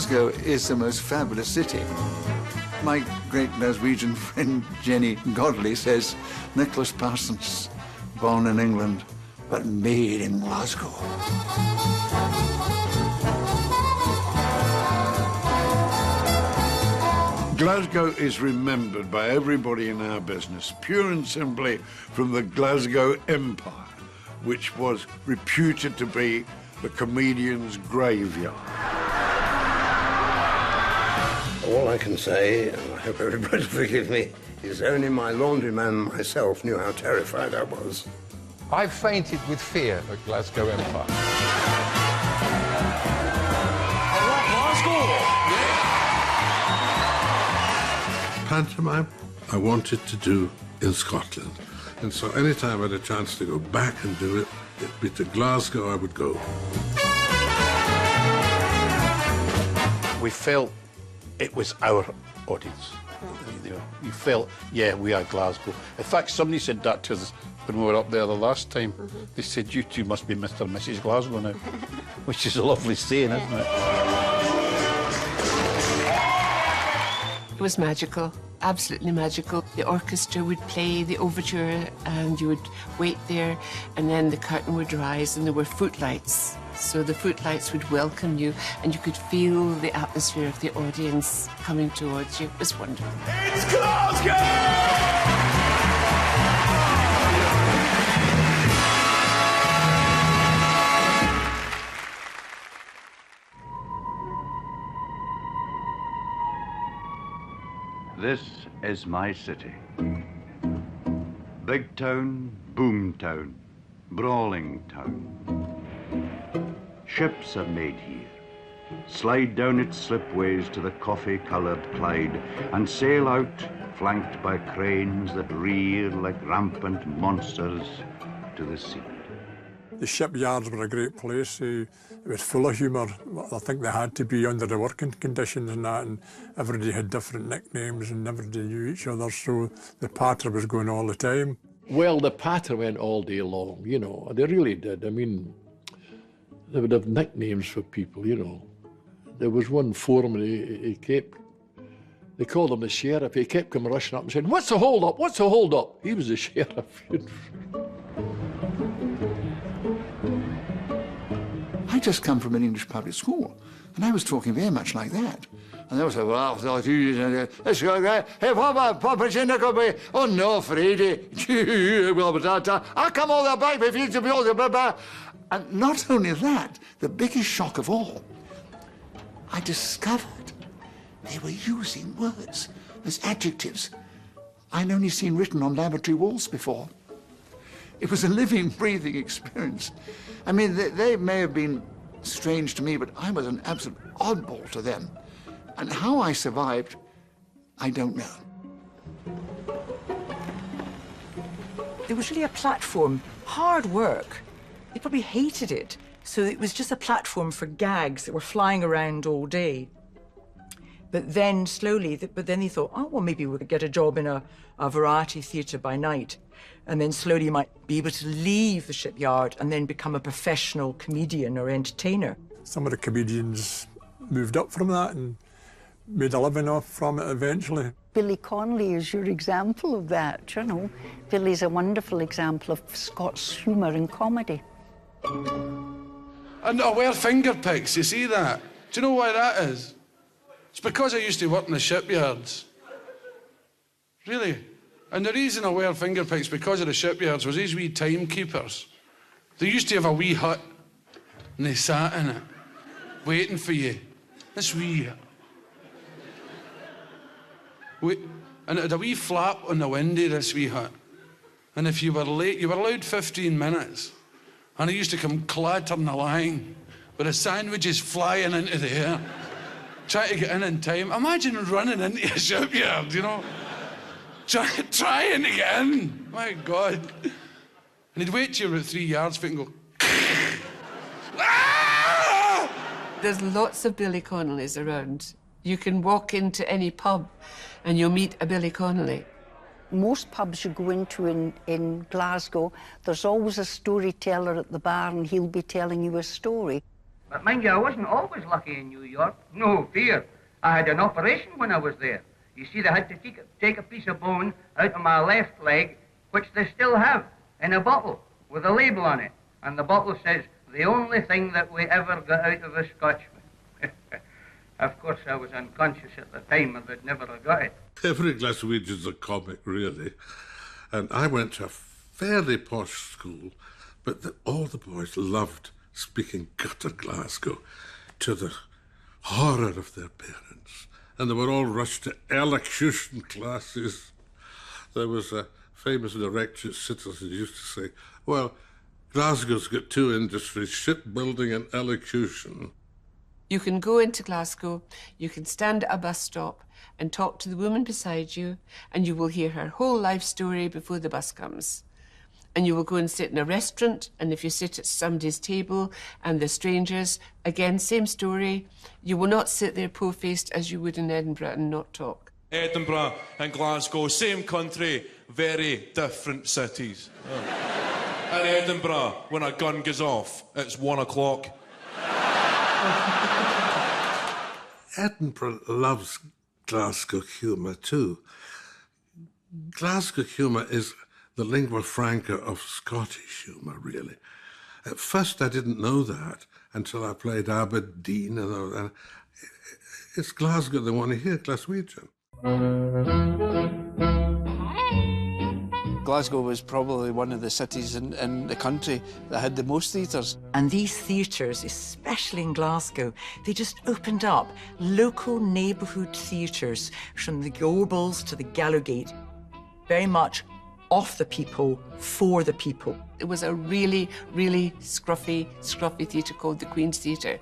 Glasgow is the most fabulous city. My great Glaswegian friend Jenny Godley says Nicholas Parsons, born in England, but made in Glasgow. Glasgow is remembered by everybody in our business, pure and simply from the Glasgow Empire, which was reputed to be the comedian's graveyard. All I can say, and I hope everybody will forgive me, is only my laundryman myself knew how terrified I was. I fainted with fear at Glasgow Empire. Pantomime I wanted to do in Scotland. And so anytime I had a chance to go back and do it, it'd be to Glasgow I would go. We felt it was our audience. You know, you felt, yeah, we are Glasgow. In fact, somebody said that to us when we were up there the last time. They said, you two must be Mr. and Mrs. Glasgow now, which is a lovely saying, isn't it? It was magical, absolutely magical. The orchestra would play the overture and you would wait there and then the curtain would rise and there were footlights. So the footlights would welcome you and you could feel the atmosphere of the audience coming towards you. It was wonderful. It's Glasgow! This is my city. Big town, boom town, brawling town. Ships are made here, slide down its slipways to the coffee-coloured Clyde and sail out, flanked by cranes that rear like rampant monsters to the sea. The shipyards were a great place. It was full of humour. I think they had to be under the working conditions and that, and everybody had different nicknames and everybody knew each other, so the patter was going all the time. Well, the patter went all day long, you know, they really did. I mean, they would have nicknames for people, you know. There was one foreman, he kept, they called him the sheriff, he kept coming rushing up and saying, "What's the hold up? What's the hold up?" He was the sheriff. I just come from an English public school, and I was talking very much like that. And they would say, well, let's go there. Hey, Papa, oh no, Freddie. I'll come all the back if you to be all the. And not only that, the biggest shock of all, I discovered they were using words as adjectives I'd only seen written on laboratory walls before. It was a living, breathing experience. I mean, they may have been strange to me, but I was an absolute oddball to them. And how I survived, I don't know. There was really a platform, hard work. They probably hated it. So it was just a platform for gags that were flying around all day. But then slowly, they thought, oh, well, maybe we could get a job in a variety theatre by night. And then slowly you might be able to leave the shipyard and then become a professional comedian or entertainer. Some of the comedians moved up from that and made a living off from it eventually. Billy Connolly is your example of that, you know. Billy's a wonderful example of Scots humour and comedy. And I wear finger picks, you see that? Do you know why that is? It's because I used to work in the shipyards. Really. And the reason I wear finger picks because of the shipyards was these wee timekeepers. They used to have a wee hut, and they sat in it, waiting for you. This wee... And it had a wee flap on the window, this wee hut. And if you were late, you were allowed 15 minutes. And I used to come clattering along with the sandwiches flying into the air, trying to get in time. Imagine running into a shipyard, you know, trying to get in. My God. And he'd wait till you were at 3 yards feet and go, ah! There's lots of Billy Connollys around. You can walk into any pub and you'll meet a Billy Connolly. Most pubs you go into in Glasgow, there's always a storyteller at the bar and he'll be telling you a story. But mind you, I wasn't always lucky in New York. No fear. I had an operation when I was there. You see, they had to take a piece of bone out of my left leg, which they still have, in a bottle, with a label on it. And the bottle says, the only thing that we ever got out of a Scotchman. Of course, I was unconscious at the time, and they'd never have got it. Every Glaswegian's a comic, really. And I went to a fairly posh school, but all the boys loved speaking gutter Glasgow, to the horror of their parents. And they were all rushed to elocution classes. There was a famous director citizen who used to say, well, Glasgow's got two industries, shipbuilding and elocution. You can go into Glasgow, you can stand at a bus stop and talk to the woman beside you, and you will hear her whole life story before the bus comes. And you will go and sit in a restaurant, and if you sit at somebody's table and they're strangers, again, same story. You will not sit there po-faced as you would in Edinburgh and not talk. Edinburgh and Glasgow, same country, very different cities. In Edinburgh, when a gun goes off, it's 1 o'clock. Edinburgh loves Glasgow humour too. Glasgow humour is the lingua franca of Scottish humour, really. At first I didn't know that until I played Aberdeen and all that. It's Glasgow they want to hear, Glaswegian. Glasgow was probably one of the cities in the country that had the most theatres. And these theatres, especially in Glasgow, they just opened up local neighbourhood theatres from the Gorbals to the Gallowgate, very much of the people, for the people. It was a really, really scruffy theatre called the Queen's Theatre.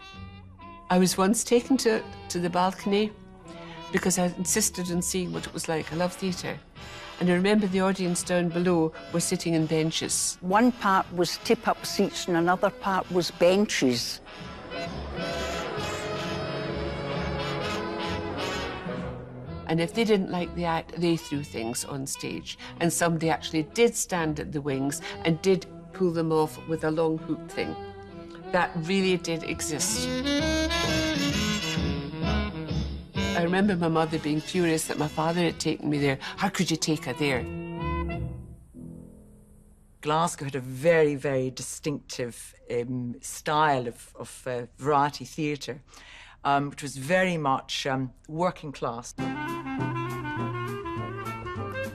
I was once taken to the balcony because I insisted on seeing what it was like. I love theatre. And I remember the audience down below were sitting in benches. One part was tip-up seats and another part was benches. And if they didn't like the act, they threw things on stage. And somebody actually did stand at the wings and did pull them off with a long hoop thing. That really did exist. I remember my mother being furious that my father had taken me there. How could you take her there? Glasgow had a very, very distinctive style of variety theatre, which was very much working class.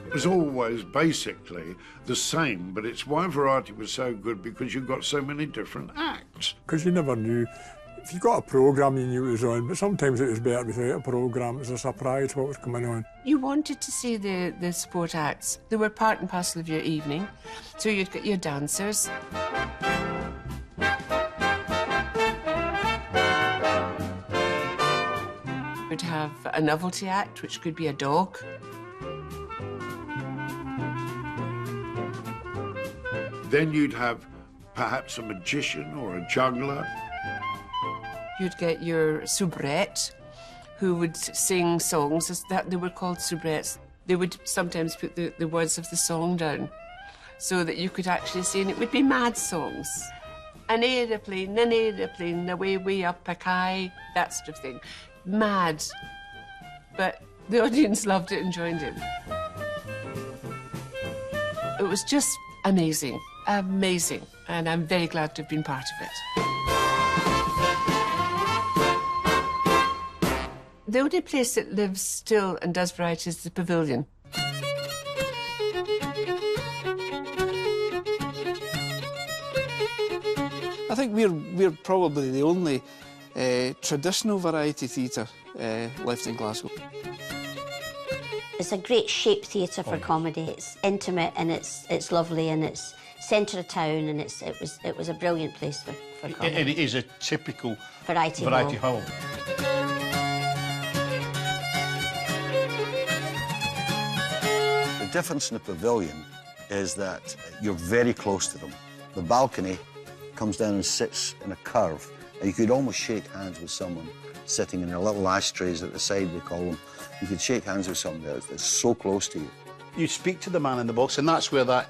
It was always basically the same, but it's why variety was so good, because you got so many different acts. Because you never knew. If you got a programme, you knew it was on, but sometimes it was better without a programme. It was a surprise what was coming on. You wanted to see the support acts. They were part and parcel of your evening. So you'd get your dancers. You'd have a novelty act, which could be a dog. Then you'd have perhaps a magician or a juggler. You'd get your soubrette, who would sing songs. They were called soubrettes. They would sometimes put the words of the song down so that you could actually see, and it would be mad songs. An aeroplane, away, way up a kye, that sort of thing. Mad. But the audience loved it and joined in. It was just amazing, amazing, and I'm very glad to have been part of it. The only place that lives still and does variety is the Pavilion. I think we're probably the only traditional variety theatre left in Glasgow. It's a great shaped theatre for comedy. It's intimate and it's lovely and it's centre of town, and it was a brilliant place for comedy. And it is a typical variety hall. The difference in the Pavilion is that you're very close to them. The balcony comes down and sits in a curve, and you could almost shake hands with someone sitting in their little ashtrays at the side, we call them. You could shake hands with somebody that's so close to you. you speak to the man in the box, and that's where that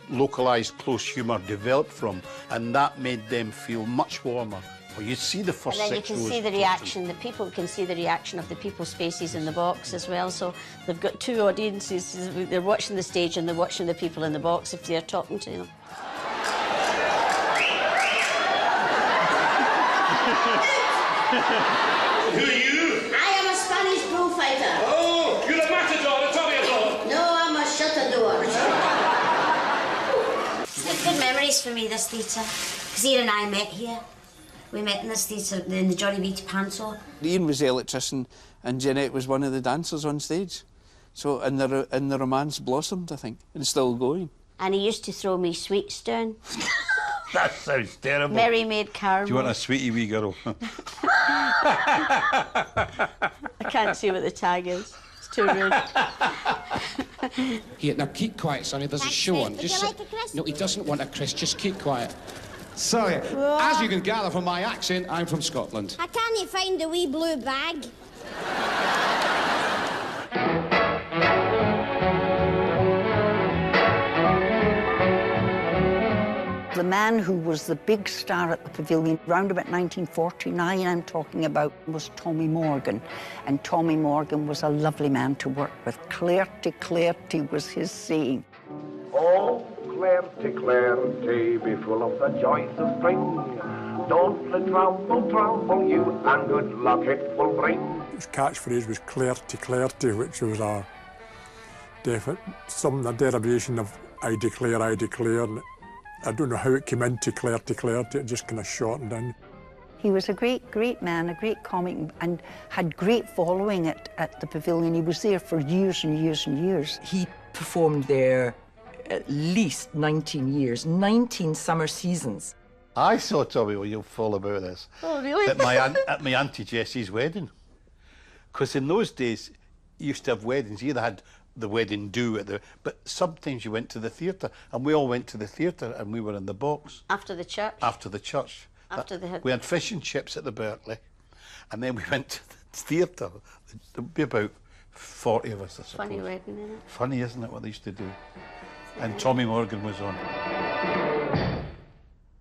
localised close humour developed from, and that made them feel much warmer. Well, you see the first and then you can see the reaction, the people can see the reaction of the people's faces in the box as well, so they've got two audiences, they're watching the stage and they're watching the people in the box if they're talking to them. Who are you? I am a Spanish bullfighter. Oh, you're a matador, a toreador. No, I'm a shuttador. It's good memories for me, this theatre. Because Ian and I met here. We met in this theatre, in the Johnny Beach Panto. Ian was the electrician and Jeanette was one of the dancers on stage. So, and the romance blossomed, I think, and it's still going. And he used to throw me sweets down. That sounds terrible. Mary made caramel. Do you want a sweetie wee girl? I can't see what the tag is. It's too rude. Here, now keep quiet, Sonny. There's a show on. Would you like a crisp? No, he doesn't want a crisp. Just keep quiet. So, as you can gather from my accent, I'm from Scotland. I can't find the wee blue bag. The man who was the big star at the Pavilion round about 1949, I'm talking about, was Tommy Morgan. And Tommy Morgan was a lovely man to work with. Clarity, clarity was his saying. Oh, clarity, clarity, be full of the joys of spring. Don't let trouble trouble you, and good luck it will bring. His catchphrase was clarity, clarity, which was a derivation of I declare, I declare. And I don't know how it came into clarity, clarity, it just kind of shortened in. He was a great, great man, a great comic, and had great following at the Pavilion. He was there for years and years and years. He performed there at least 19 years, 19 summer seasons. I saw Tommy, well, you'll fall about this. Oh, really? At my Auntie Jessie's wedding. Because in those days, you used to have weddings. You either had the wedding do but sometimes you went to the theatre, and we all went to the theatre, and we were in the box. After the church? After the church. We had fish and chips at the Berkeley, and then we went to the theatre. There'd be about 40 of us, I suppose. Funny wedding, isn't it? Funny, isn't it, what they used to do? And Tommy Morgan was on.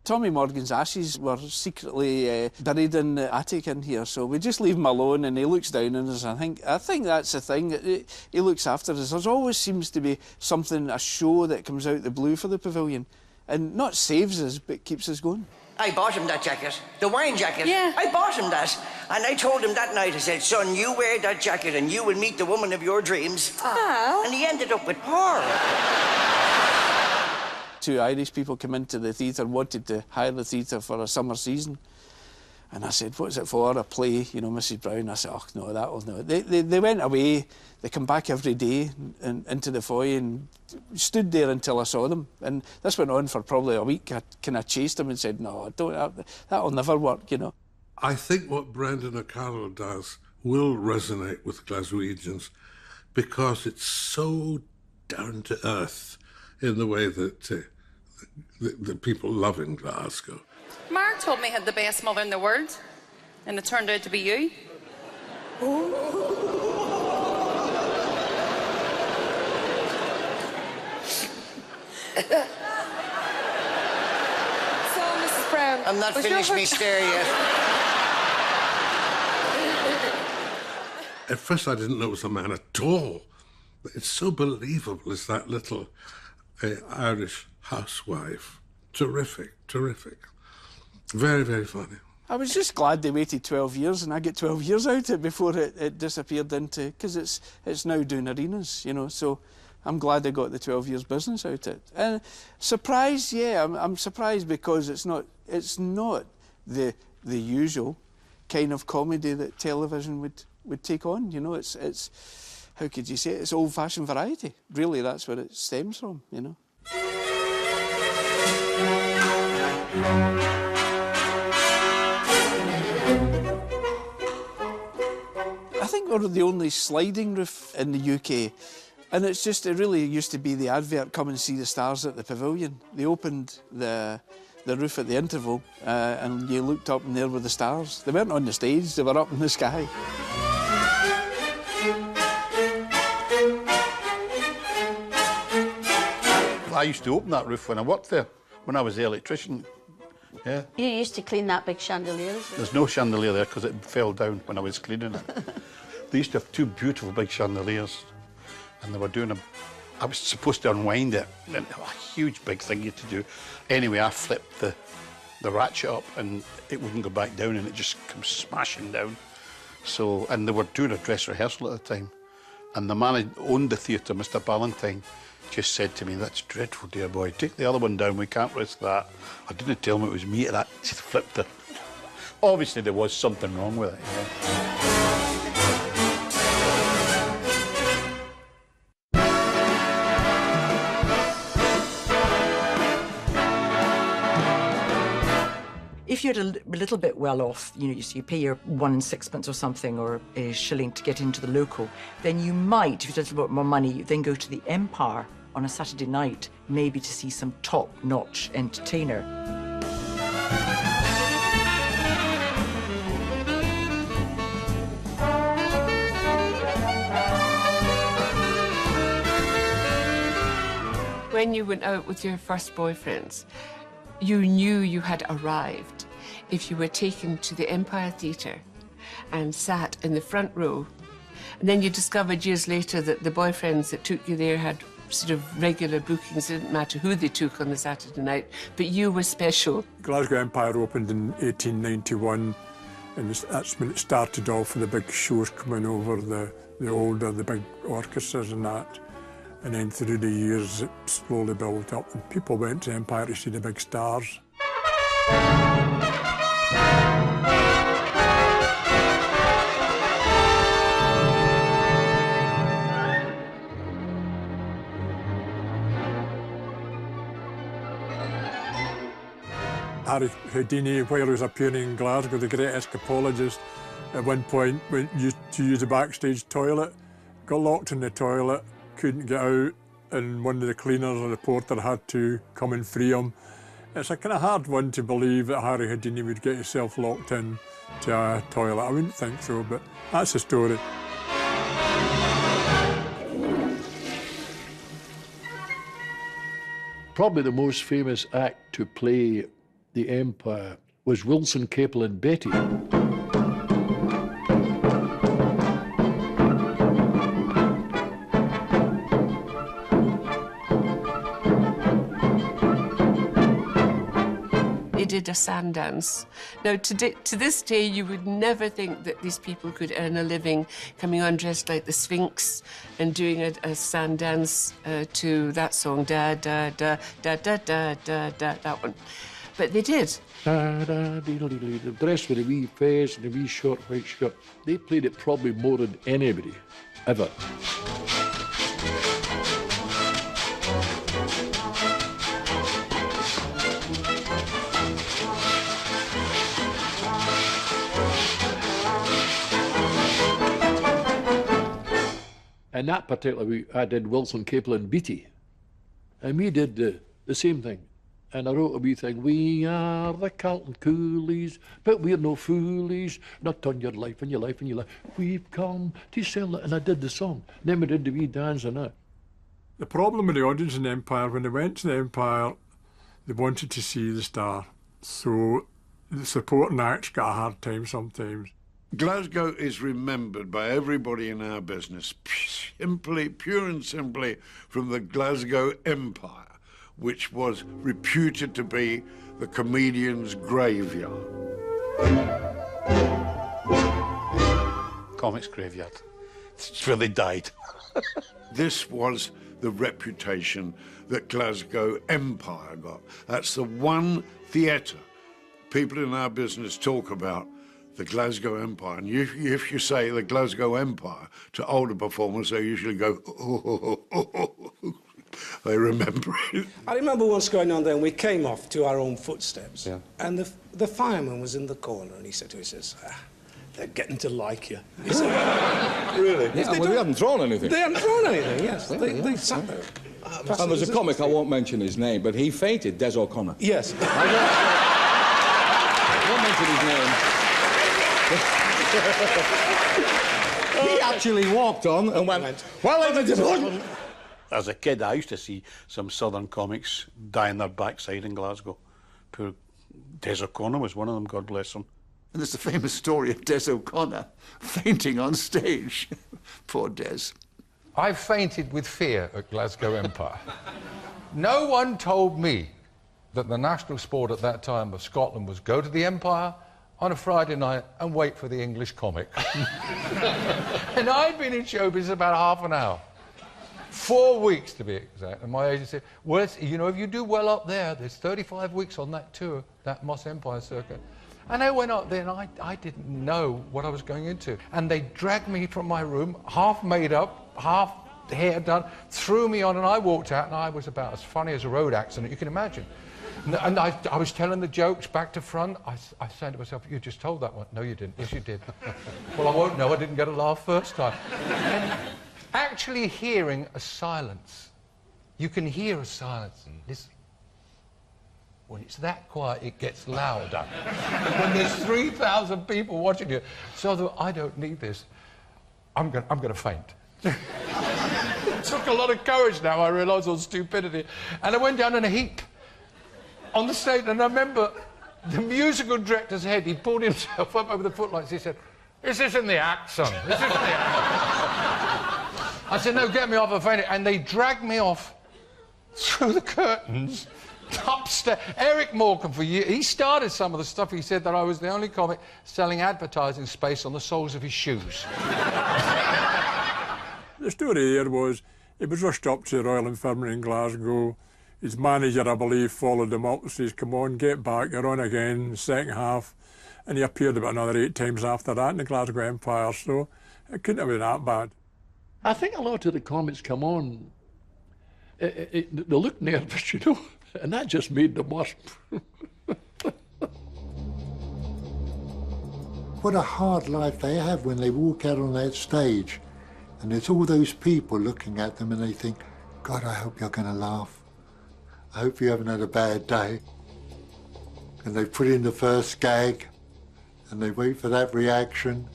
Tommy Morgan's ashes were secretly buried in the attic in here, so we just leave him alone and he looks down on us. I think that's the thing. He looks after us. There always seems to be something, a show that comes out the blue for the Pavilion, and not saves us, but keeps us going. I bought him that jacket, the wine jacket. Yeah. I bought him that. And I told him that night, I said, son, you wear that jacket and you will meet the woman of your dreams. Oh. And he ended up with Paul. Two Irish people came into the theatre, wanted to hire the theatre for a summer season. And I said, what's it for? A play, you know, Mrs. Brown. I said, oh, no, that'll no. They went away. They come back every day into the foyer and stood there until I saw them. And this went on for probably a week. I kind of chased them and said, no, that'll never work, you know. I think what Brendan O'Carroll does will resonate with Glaswegians because it's so down to earth in the way that the people love in Glasgow. Mark told me he had the best mother in the world, and it turned out to be you. So, Mrs. Brown, I'm not finished me stare yet. At first I didn't know it was a man at all. It's so believable as that little Irish housewife. Terrific, terrific. Very, very funny. I was just glad they waited 12 years and I get 12 years out of it before it disappeared into... Because it's now doing arenas, you know, so I'm glad I got the 12 years business out of it. And surprised, yeah, I'm surprised because it's not the usual kind of comedy that television would take on, you know. It's how could you say it? It's old-fashioned variety. Really, that's where it stems from, you know. I think we're the only sliding roof in the UK. And it's just, it really used to be the advert, come and see the stars at the Pavilion. They opened the roof at the interval and you looked up and there were the stars. They weren't on the stage, they were up in the sky. I used to open that roof when I worked there, when I was the electrician. Yeah. You used to clean that big chandelier. There's no chandelier there because it fell down when I was cleaning it. They used to have 2 beautiful big chandeliers, and they were doing a... I was supposed to unwind it, and a huge big thing you had to do. Anyway, I flipped the ratchet up, and it wouldn't go back down, and it just comes smashing down. So, and they were doing a dress rehearsal at the time, and the man who owned the theatre, Mr. Ballantyne, just said to me, "That's dreadful, dear boy. Take the other one down. We can't risk that." I didn't tell him it was me. That just flipped it. Obviously, there was something wrong with it. Yeah. If you're a little bit well off, you know, so you pay your 1 6pence or something, or a shilling to get into the local, then you might, if you have a little bit more money, then go to the Empire on a Saturday night, maybe to see some top-notch entertainer. When you went out with your first boyfriends, you knew you had arrived if you were taken to the Empire Theatre and sat in the front row. And then you discovered years later that the boyfriends that took you there had sort of regular bookings. It didn't matter who they took on the Saturday night, but you were special. Glasgow Empire opened in 1891, and that's when it started off with the big shows coming over, the big orchestras and that. And then through the years, it slowly built up, and people went to Empire to see the big stars. Harry Houdini, while he was appearing in Glasgow, the great escapologist, at one point went to use the backstage toilet, got locked in the toilet, couldn't get out, and one of the cleaners or the porter had to come and free him. It's a kind of hard one to believe that Harry Houdini would get himself locked in to a toilet. I wouldn't think so, but that's the story. Probably the most famous act to play the Empire was Wilson, Capel and Betty. Did a sand dance. Now, to this day, you would never think that these people could earn a living coming on dressed like the Sphinx and doing a sand dance to that song, da da da da da da da da, that one. But they did. Da da diddle diddle, dressed with a wee face and a wee short white skirt. They played it probably more than anybody ever. And that particular week, I did Wilson, Capel and Beattie. And we did the same thing. And I wrote a wee thing, "We are the Carlton Coolies, but we're no foolies, not on your life and your life and your life. We've come to sell it." And I did the song. Then we did the wee dance and that. The problem with the audience in the Empire, when they went to the Empire, they wanted to see the star. So the supporting acts got a hard time sometimes. Glasgow is remembered by everybody in our business pure and simply from the Glasgow Empire, which was reputed to be the comedian's graveyard. Comics graveyard. It's where they died. This was the reputation that Glasgow Empire got. That's the one theatre people in our business talk about, the Glasgow Empire. And if you say the Glasgow Empire to older performers, they usually go, oh. They remember it. I remember once going on there and we came off to our own footsteps. Yeah. And the fireman was in the corner and he said to us, "They're getting to like you." He said, "Really?" Yeah, well, they hadn't thrown anything. They hadn't thrown anything, yes. They sat there. And there's a comic, I won't mention his name, but he fainted, Des O'Connor. Yes. I won't mention his name. He actually walked on and went, "Well, ladies and gentlemen," As a kid, I used to see some southern comics die in their backside in Glasgow. Poor Des O'Connor was one of them, God bless him. And there's the famous story of Des O'Connor fainting on stage. Poor Des. I fainted with fear at Glasgow Empire. No one told me that the national sport at that time of Scotland was go to the Empire on a Friday night and wait for the English comic. And I'd been in showbiz about half an hour. 4 weeks, to be exact. And my agent said, well, you know, if you do well up there, there's 35 weeks on that tour, that Moss Empire circuit. And I went up there, and I didn't know what I was going into. And they dragged me from my room, half made up, half hair done, threw me on, and I walked out, and I was about as funny as a road accident you can imagine. And I was telling the jokes back to front. I said to myself, you just told that one. No, you didn't. Yes, you did. Well, I won't know. I didn't get a laugh first time. And actually hearing a silence. You can hear a silence. Listen. When it's that quiet, it gets louder. When there's 3,000 people watching you. So I thought, I don't need this. I'm going to faint. It took a lot of courage now, I realised, on stupidity. And I went down in a heap on the stage, and I remember the musical director's head, he pulled himself up over the footlights. He said, is this in the act, son? Is this in the act? I said, no, get me off, I fainted. And they dragged me off through the curtains, upstairs. Eric Morecambe, for years, he started some of the stuff. He said that I was the only comic selling advertising space on the soles of his shoes. The story there was, he was rushed up to the Royal Infirmary in Glasgow. His manager, I believe, followed him up and says, come on, get back, you're on again, the second half. And he appeared about another 8 times after that in the Glasgow Empire, so it couldn't have been that bad. I think a lot of the comics come on, they look nervous, you know, and that just made them worse. What a hard life they have when they walk out on that stage. And there's all those people looking at them and they think, God, I hope you're going to laugh. I hope you haven't had a bad day. And they put in the first gag and they wait for that reaction.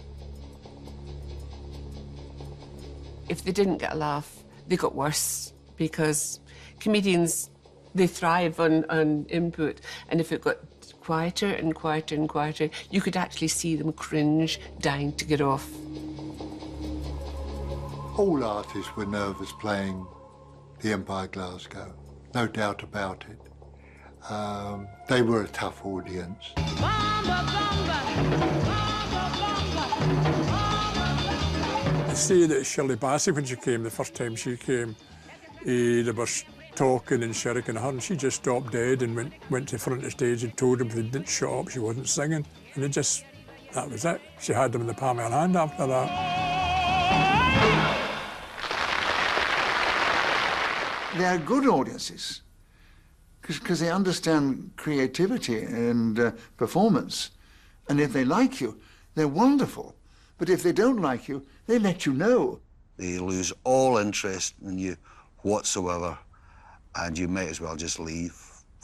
If they didn't get a laugh, they got worse, because comedians, they thrive on input, and if it got quieter and quieter and quieter, you could actually see them cringe, dying to get off. All artists were nervous playing the Empire Glasgow, no doubt about it. They were a tough audience. I say that Shirley Bassey, when she came, the first time she came, they were talking and shirking her, and she just stopped dead and went to the front of the stage and told them if they didn't shut up, she wasn't singing. And that was it. She had them in the palm of her hand after that. They are good audiences because they understand creativity and performance. And if they like you, they're wonderful. But if they don't like you, they let you know. They lose all interest in you whatsoever, and you might as well just leave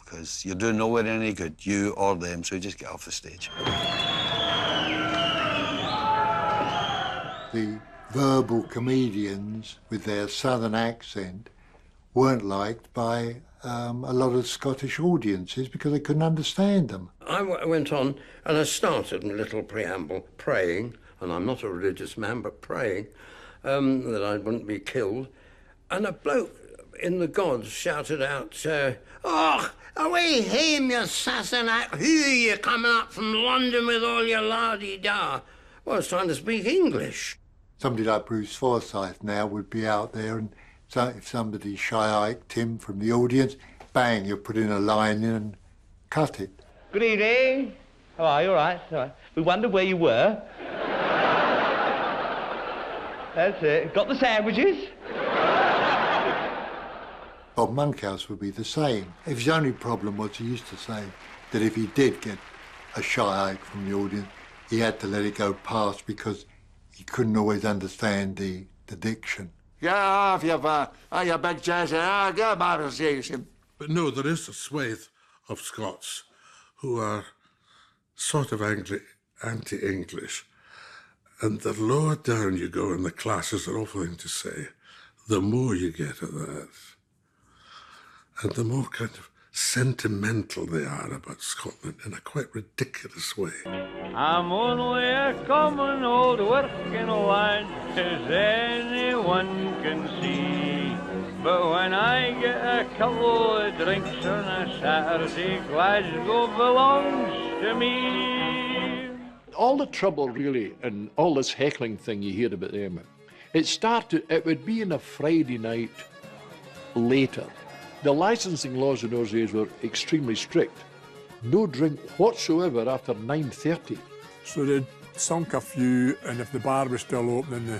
because you're doing nowhere any good, you or them, so you just get off the stage. The verbal comedians with their southern accent weren't liked by a lot of Scottish audiences because they couldn't understand them. I went on and I started a little preamble, praying, and I'm not a religious man, but praying that I wouldn't be killed. And a bloke in the gods shouted out, "Oh, away hame, you Sassenach! Who are you coming up from London with all your la-di-da?" Well, I was trying to speak English. Somebody like Bruce Forsyth now would be out there, and so if somebody shy-iked him from the audience, bang, you put in a line in and cut it. Good evening. How are you? All right? All right. We wondered where you were. That's it. Got the sandwiches? Bob Monkhouse would be the same. If his only problem was, he used to say that if he did get a shy-ike from the audience, he had to let it go past because he couldn't always understand the diction. Get off, you big jazzy. Get him out of station. But no, there is a swathe of Scots who are sort of anti-English. And the lower down you go in the class is an awful thing to say, the more you get of that, and the more kind of sentimental they are about Scotland in a quite ridiculous way. I'm only a common old working lad, as anyone can see. But when I get a couple of drinks on a Saturday, Glasgow belongs to me. All the trouble, really, and all this heckling thing you hear about them, it would be on a Friday night later. The licensing laws in those days were extremely strict. No drink whatsoever after 9:30. So they'd sunk a few, and if the bar was still open in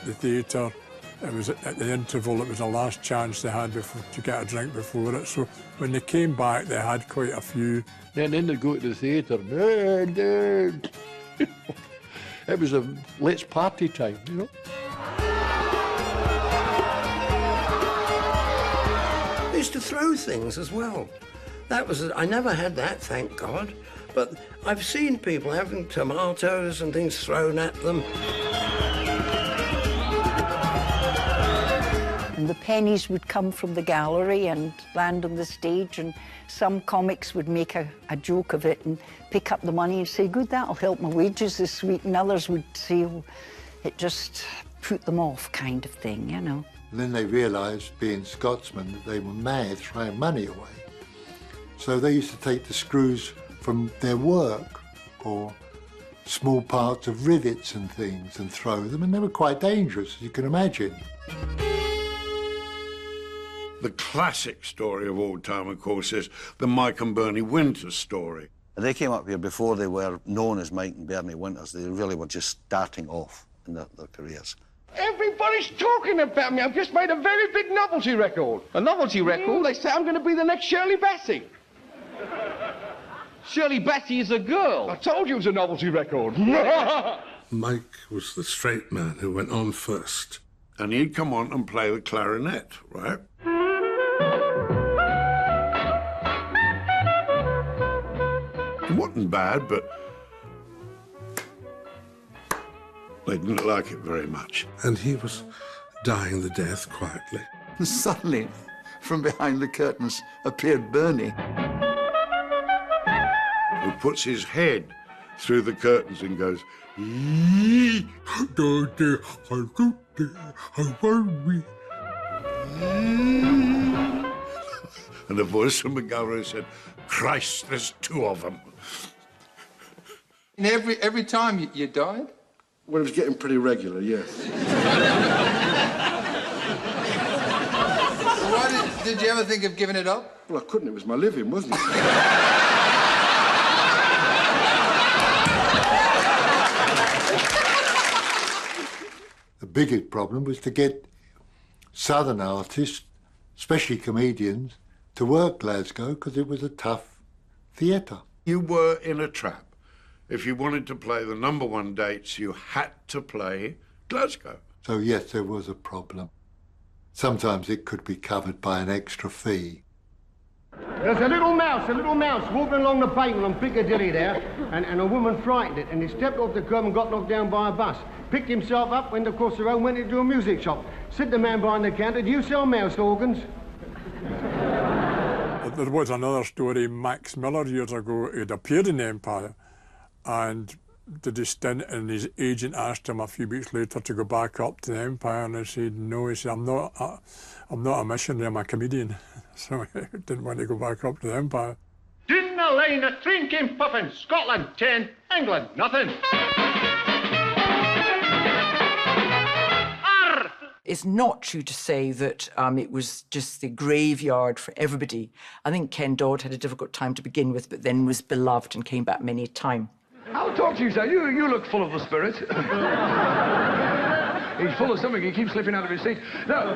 the theatre, it was at the interval, it was the last chance they had to get a drink before it. So when they came back, they had quite a few. Then they'd go to the theatre. It was a let's party time, you know. They used to throw things as well. I never had that, thank God. But I've seen people having tomatoes and things thrown at them. And the pennies would come from the gallery and land on the stage, and some comics would make a joke of it and pick up the money and say, good, that'll help my wages this week. And others would say, oh, it just put them off, kind of thing, you know. And then they realised, being Scotsmen, that they were mad throwing money away. So they used to take the screws from their work or small parts of rivets and things and throw them, and they were quite dangerous, as you can imagine. The classic story of all time, of course, is the Mike and Bernie Winters story. They came up here before they were known as Mike and Bernie Winters. They really were just starting off in their careers. Everybody's talking about me. I've just made a very big novelty record. A novelty record? They say I'm going to be the next Shirley Bassey. Shirley Bassey is a girl. I told you it was a novelty record. Mike was the straight man who went on first. And he'd come on and play the clarinet, right? It wasn't bad, but they didn't like it very much. And he was dying the death quietly. And suddenly, from behind the curtains, appeared Bernie. Who puts his head through the curtains and goes, "Yee, and the voice from McKellar said, Christ, there's two of them. And every time you died? Well, it was getting pretty regular, yes. Why did you ever think of giving it up? Well, I couldn't. It was my living, wasn't it? The biggest problem was to get southern artists, especially comedians, to work Glasgow because it was a tough theatre. You were in a trap. If you wanted to play the #1 dates, you had to play Glasgow. So yes, there was a problem. Sometimes it could be covered by an extra fee. There's a little mouse walking along the pavement on Piccadilly there, and a woman frightened it, and he stepped off the curb and got knocked down by a bus. Picked himself up, went across the road, went into a music shop. Said the man behind the counter, do you sell mouse organs? There was another story, Max Miller, years ago, who'd appeared in the Empire and did his stint, and his agent asked him a few weeks later to go back up to the Empire, and he said, no, he said, I'm not a missionary, I'm a comedian. So he didn't want to go back up to the Empire. Down the line, a train came puffing, Scotland 10, England nothing. It's not true to say that it was just the graveyard for everybody. I think Ken Dodd had a difficult time to begin with, but then was beloved and came back many a time. I'll talk to you, sir. You look full of the spirit. He's full of something. He keeps slipping out of his seat. No.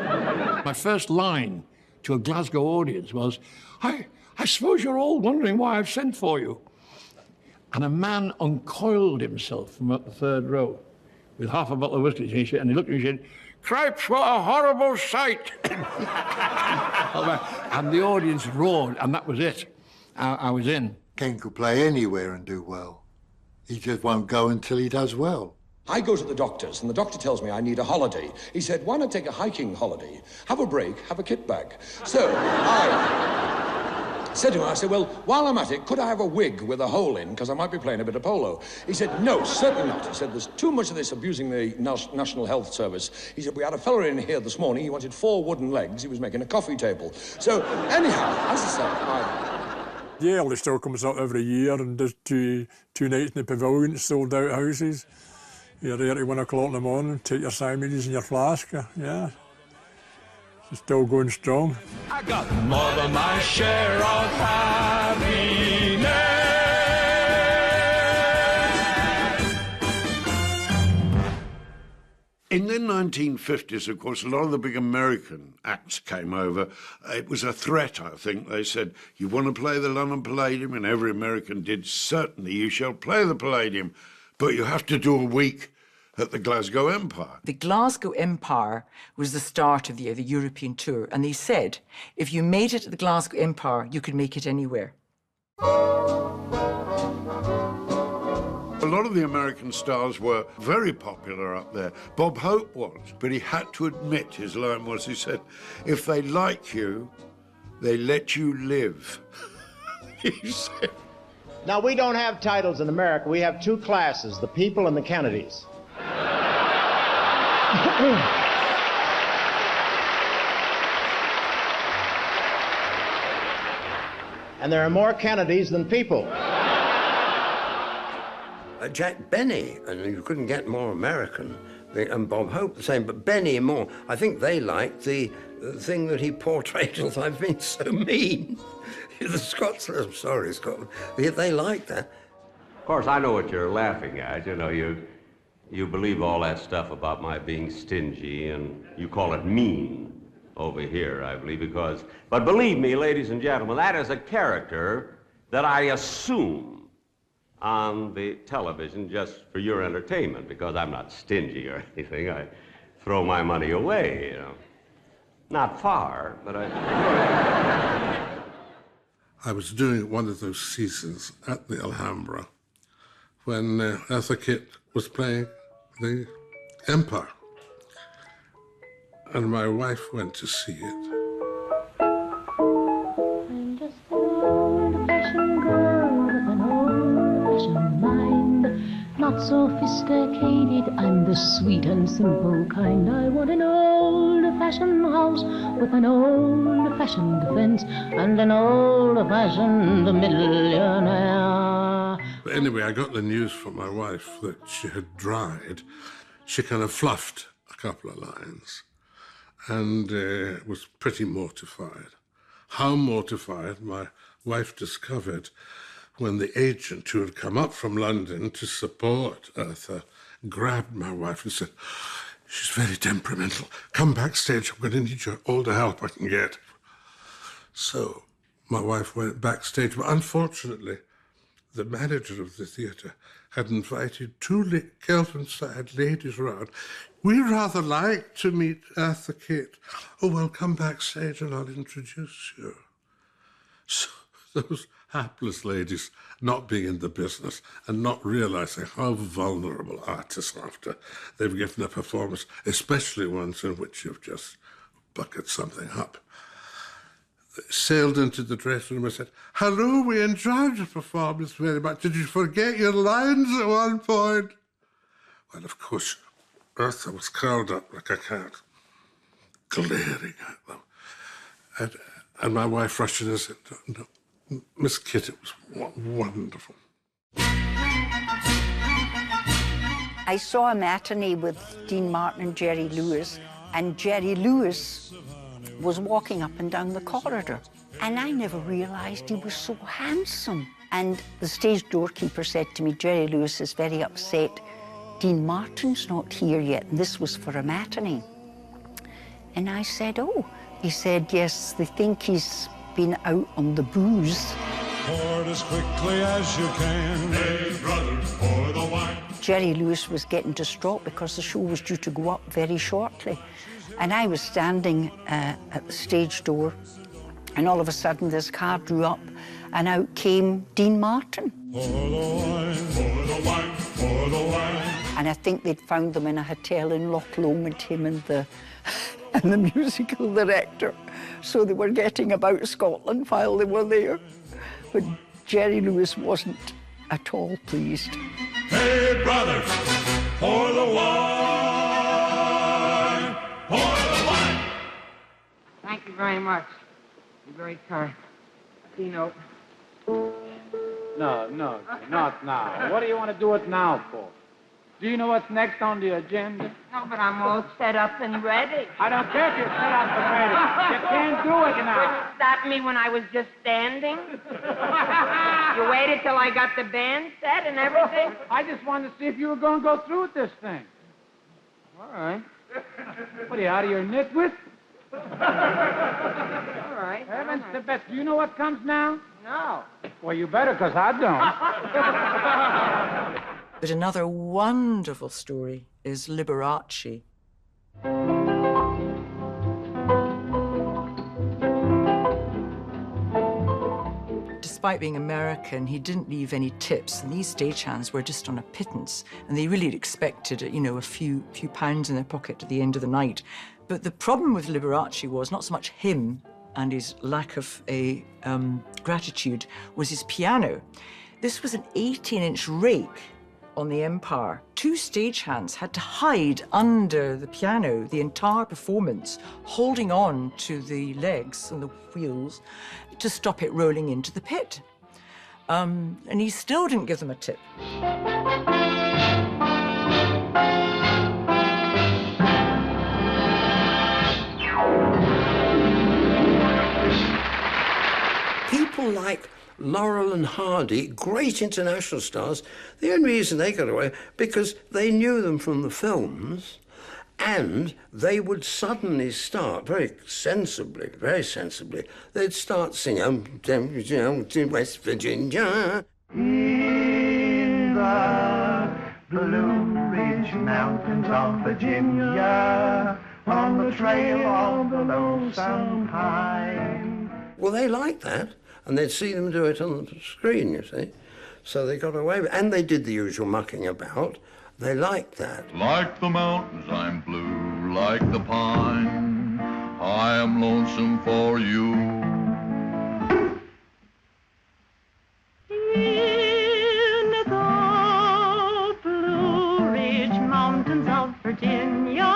My first line to a Glasgow audience was, I suppose you're all wondering why I've sent for you. And a man uncoiled himself from up the third row with half a bottle of whiskey, and he looked at me and said, Cripes, what a horrible sight! And the audience roared, and that was it. I was in. Ken could play anywhere and do well. He just won't go until he does well. I go to the doctor's, and the doctor tells me I need a holiday. He said, why not take a hiking holiday? Have a break, have a kit bag. So I said to him, I said, well, while I'm at it, could I have a wig with a hole in, because I might be playing a bit of polo? He said, no, certainly not. He said, there's too much of this abusing the National Health Service. He said, we had a fella in here this morning, he wanted 4 wooden legs, he was making a coffee table. So, anyhow, as I said, Yeah, well, he still comes out every year and does two nights in the Pavilion, sold out houses. You're there at 1 o'clock in the morning, take your sandwiches and your flask, yeah. It's still going strong. I got more than my share of happiness. In the 1950s, of course, a lot of the big American acts came over. It was a threat, I think. They said, you want to play the London Palladium? And every American did. Certainly, you shall play the Palladium, but you have to do a week at the Glasgow Empire. The Glasgow Empire was the start of the European tour, and they said, if you made it at the Glasgow Empire, you could make it anywhere. A lot of the American stars were very popular up there. Bob Hope was, but he had to admit, his line was, he said, if they like you, they let you live. He said. Now, we don't have titles in America. We have 2 classes, the people and the Kennedys. And there are more Kennedys than people. Jack Benny, and you couldn't get more American, and Bob Hope the same, but Benny more. I think they liked the thing that he portrayed as I've been so mean. The Scots, I'm sorry, Scotland, they liked that. Of course, I know what you're laughing at. You know, you believe all that stuff about my being stingy, and you call it mean over here, I believe, because... But believe me, ladies and gentlemen, that is a character that I assume on the television just for your entertainment, because I'm not stingy or anything. I throw my money away, you know. Not far, but I... I was doing one of those seasons at the Alhambra when Arthur Kitt was playing the Empire. And my wife went to see it. I'm just an old-fashioned girl with an old-fashioned mind. Not sophisticated, I'm the sweet and simple kind. I want an old-fashioned house with an old-fashioned fence and an old-fashioned millionaire. But anyway, I got the news from my wife that she had died. She kind of fluffed a couple of lines and was pretty mortified. How mortified my wife discovered when the agent who had come up from London to support Arthur grabbed my wife and said, she's very temperamental. Come backstage, I'm going to need all the help I can get. So my wife went backstage, but unfortunately, the manager of the theatre had invited 2 Kelvin-side ladies round. We rather like to meet Arthur Kitt. Oh, well, come backstage and I'll introduce you. So those hapless ladies not being in the business and not realising how vulnerable artists are after they've given a performance, especially ones in which you've just bucketed something up, sailed into the dressing room and said, hello, we enjoyed your performance very much. Did you forget your lines at one point? Well, of course, Arthur was curled up like a cat, glaring at them. And my wife rushed in and said, no, Miss Kitt, it was wonderful. I saw a matinee with Dean Martin and Jerry Lewis, and Jerry Lewis was walking up and down the corridor. And I never realised he was so handsome. And the stage doorkeeper said to me, Jerry Lewis is very upset. Dean Martin's not here yet, and this was for a matinee. And I said, oh. He said, yes, they think he's been out on the booze. Pour it as quickly as you can. Hey, brothers, pour the wine. Jerry Lewis was getting distraught because the show was due to go up very shortly. And I was standing at the stage door, and all of a sudden this car drew up, and out came Dean Martin. Pour the wine, pour the wine, pour the wine. And I think they'd found them in a hotel in Loch Lomond, him and the musical director. So they were getting about Scotland while they were there. But Jerry Lewis wasn't at all pleased. Hey, brothers, pour the wine, pour the wine. Thank you very much. You're very kind. Keynote. No, not now. What do you want to do it now for? Do you know what's next on the agenda? No, but I'm all set up and ready. I don't care if you're set up and ready. You can't do it now. You couldn't stop me when I was just standing? You waited till I got the band set and everything? I just wanted to see if you were going to go through with this thing. All right. What are you, out of your nitwit? All right. Heavens to best. Do you know what comes now? No. Well, you better, because I don't. But another wonderful story is Liberace. Despite being American, he didn't leave any tips, and these stagehands were just on a pittance, and they really expected, you know, a few pounds in their pocket at the end of the night. But the problem with Liberace was not so much him and his lack of gratitude, was his piano. This was an 18-inch rake on the Empire. 2 stagehands had to hide under the piano the entire performance, holding on to the legs and the wheels to stop it rolling into the pit. And he still didn't give them a tip. People like Laurel and Hardy, great international stars, the only reason they got away, because they knew them from the films, and they would suddenly start, very sensibly, they'd start singing, to West Virginia. In the Blue Ridge Mountains of Virginia, on the trail of the lonesome pine. Well, they liked that. And they'd see them do it on the screen, you see. So they got away with it. And they did the usual mucking about. They liked that. Like the mountains, I'm blue, like the pine. I am lonesome for you. In the Blue Ridge Mountains of Virginia,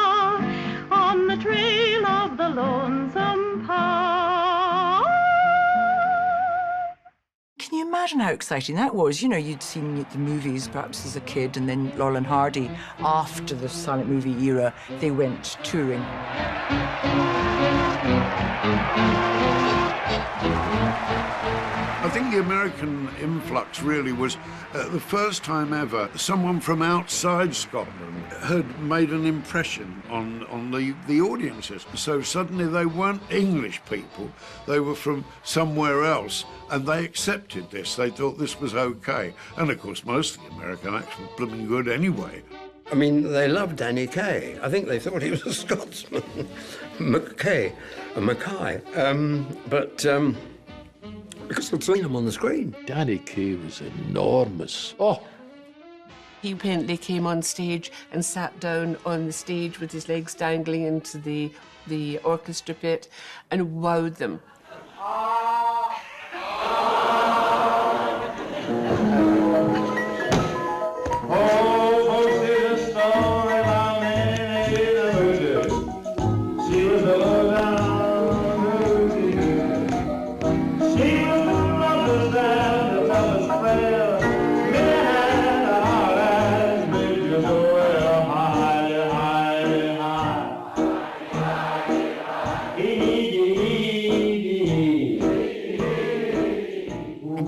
on the trail of the lonesome pine. Can you imagine how exciting that was? You know, you'd seen the movies perhaps as a kid, and then Laurel and Hardy, after the silent movie era, they went touring. I think the American influx really was the first time ever someone from outside Scotland had made an impression on the audiences. So suddenly they weren't English people, they were from somewhere else, and they accepted this. They thought this was okay. And of course, most of the American acts were blooming good anyway. I mean, they loved Danny Kaye. I think they thought he was a Scotsman. Mackay. Because they'd seen him on the screen. Danny Kaye was enormous. Oh! He apparently came on stage and sat down on the stage with his legs dangling into the orchestra pit and wowed them.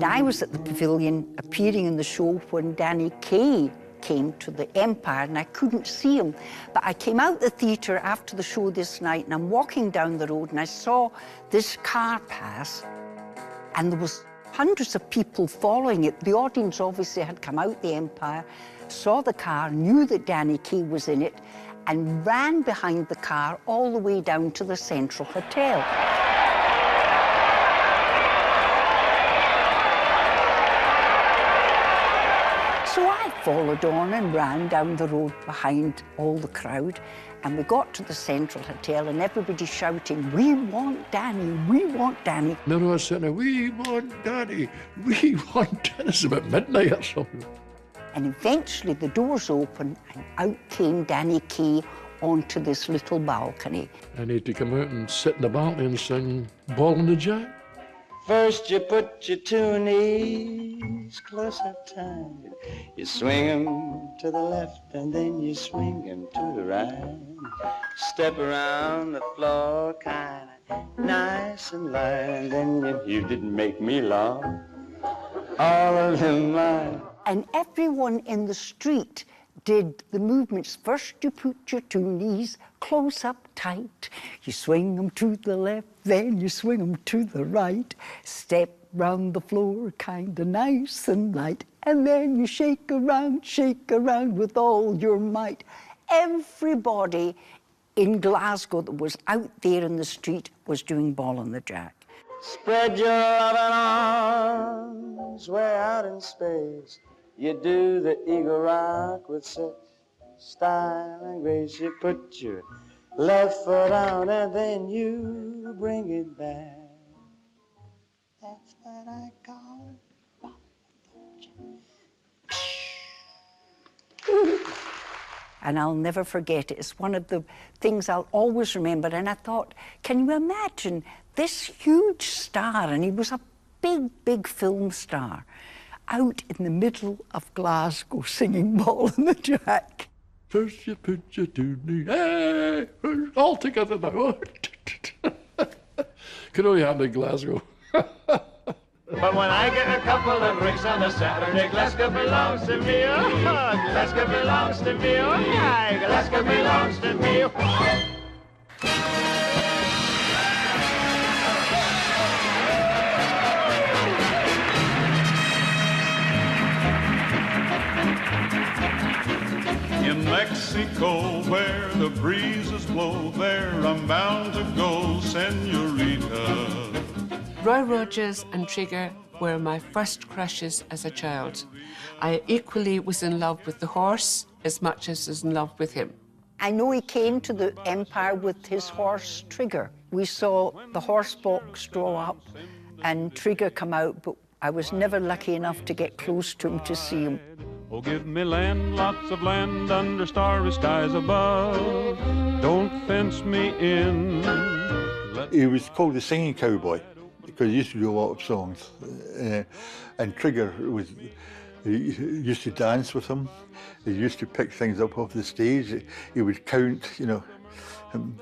I was at the Pavilion appearing in the show when Danny Kaye came to the Empire, and I couldn't see him. But I came out the theatre after the show this night, and I'm walking down the road, and I saw this car pass, and there was hundreds of people following it. The audience obviously had come out the Empire, saw the car, knew that Danny Kaye was in it, and ran behind the car all the way down to the Central Hotel. So I followed on and ran down the road behind all the crowd. And we got to the Central Hotel and everybody shouting, "We want Danny, we want Danny." And then I was sitting there, "We want Danny, we want Danny." It's about midnight or something. And eventually the doors opened and out came Danny Kaye onto this little balcony. I need to come out and sit in the balcony and sing Ball in the Jack. First you put your two knees close up tight. You swing 'em to the left and then you swing 'em to the right. Step around the floor kinda nice and light. And then you didn't make me laugh. All of them mine. And everyone in the street did the movements. First you put your two knees close up tight. You swing them to the left, then you swing them to the right. Step round the floor kinda nice and light. And then you shake around with all your might. Everybody in Glasgow that was out there in the street was doing Ball on the Jack. Spread your loving arms way out in space. You do the eagle rock with such style and grace. You put your left foot out and then you bring it back. That's what I call it. And I'll never forget it. It's one of the things I'll always remember. And I thought, can you imagine this huge star, and he was a big, big film star, out in the middle of Glasgow singing Ball on the Jack. First you put your two knees, hey, all together now. Could only happen in Glasgow. But when I get a couple of drinks on a Saturday, Glasgow belongs to me. Oh, Glasgow belongs to me. Oh, yeah, Glasgow belongs to me. In Mexico, where the breezes blow, there I'm bound to go, senorita. Roy Rogers and Trigger were my first crushes as a child. I equally was in love with the horse as much as I was in love with him. I know he came to the Empire with his horse, Trigger. We saw the horse box draw up and Trigger come out, but I was never lucky enough to get close to him to see him. Oh, give me land, lots of land under starry skies above. Don't fence me in. He was called the Singing Cowboy because he used to do a lot of songs. And Trigger used to dance with him. He used to pick things up off the stage. He would count, you know,